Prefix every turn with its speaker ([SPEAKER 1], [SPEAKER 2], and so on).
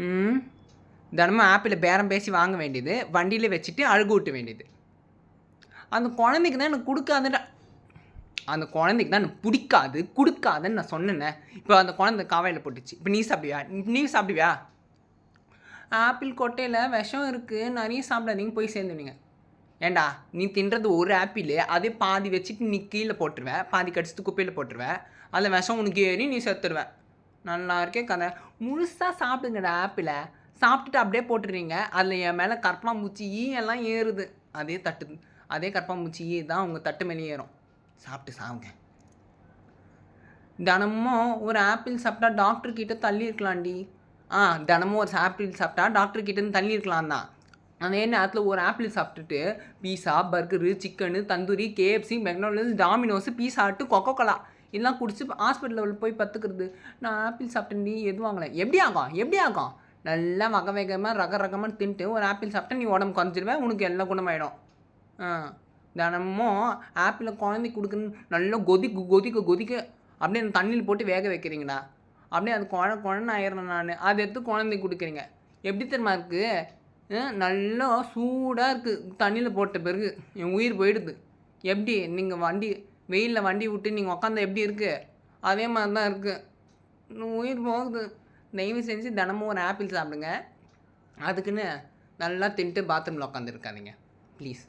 [SPEAKER 1] ம். தினமும் ஆப்பிள பேரம் பேசி வாங்க வேண்டியது, வண்டியில வச்சுட்டு அழுக ஊட்ட வேண்டியது. அந்த குழந்தைக்கு தான் எனக்கு குடுக்காதடா அந்த குழந்தைக்கு தான் எனக்கு புடிக்காது, குடுக்காதன்னு நான் சொன்னேனே. இப்போ அந்த குழந்தை காவாயில போட்டுச்சு. இப்ப நீ சாப்பிடுவியா? நீ சாப்பிடுவியா? ஆப்பிள் கொட்டையில விஷம் இருக்கு. நெறைய சாப்பிடாதீங்க போய் சேர்ந்துடுவீங்க. ஏன்டா நீ தின்றது ஒரு ஆப்பிளு, அதே பாதி வச்சுட்டு நீ கீழ போட்டுருவ. பாதி கடிச்சிட்டு குப்பையில போட்டுருவ. அதில விஷம் உனக்கு ஏறி நீ செத்துருவ. நல்லா இருக்கே கதை. முழுசா சாப்பிடுங்கடா ஆப்பிள. சாப்பிட்டுட்டு அப்படியே போட்டுறீங்க. அதில என் மேல கரப்பான்பூச்சி, ஈ எல்லாம் ஏறுது. அதே கரப்பான்பூச்சி, ஈ தான் உங்க தட்டு மேல ஏறும். சாப்பிட்டு சாவுங்க. தினமும் ஒரு ஆப்பிள் சாப்பிட்டா டாக்டர் கிட்ட தள்ளி இருக்கலாம்டி. தினமும் ஒரு ஆப்பிள் சாப்பிட்டா டாக்டர் கிட்டேருந்து தள்ளி இருக்கலாம் தான். அதே நேரத்தில் ஒரு ஆப்பிள் சாப்பிட்டுட்டு pizza, burger, chicken, tandoori, KFC, McDonald's, Domino's, Pizza Hut, Coca Cola இதெல்லாம் குடிச்சு ஹாஸ்பிட்டலில் போய் பத்துக்கிறது. நான் ஆப்பிள் சாப்பிட்டேன்டி எதுவும் வாங்கலை. எப்படி ஆகும்? நல்லா வகை வகைமாக ரகமாக தின்ட்டு ஒரு ஆப்பிள் சாப்பிட்டா நீ உடம்பு குறைஞ்சிருவேன். உனக்கு எல்லாம் குணமாயிடும். தினமும் ஆப்பிளை குழந்தைக்கு கொடுக்குன்னு நல்லா கொதிக்க அப்படியே அந்த தண்ணியில் போட்டு வேக வைக்கிறீங்கடா. அப்படியே அது குழன்னு ஆயிடுறேன் நான். அதை எடுத்து குழந்தைக்கு கொடுக்குறீங்க. எப்படி தெரியுமா இருக்குது? நல்லா சூடாக இருக்குது தண்ணியில் போட்ட பிறகு. என் உயிர் போயிடுது. எப்படி நீங்கள் வெயிலில் வண்டி விட்டு நீங்கள் உக்காந்தா எப்படி இருக்குது? அதே மாதிரி தான் இருக்குது. உயிர் போகுது. தயவு செஞ்சு தினமும் ஒரு ஆப்பிள் சாப்பிடுங்க. அதுக்குன்னு நல்லா தின்ட்டு பாத்ரூமில் உட்காந்துருக்காதீங்க ப்ளீஸ்.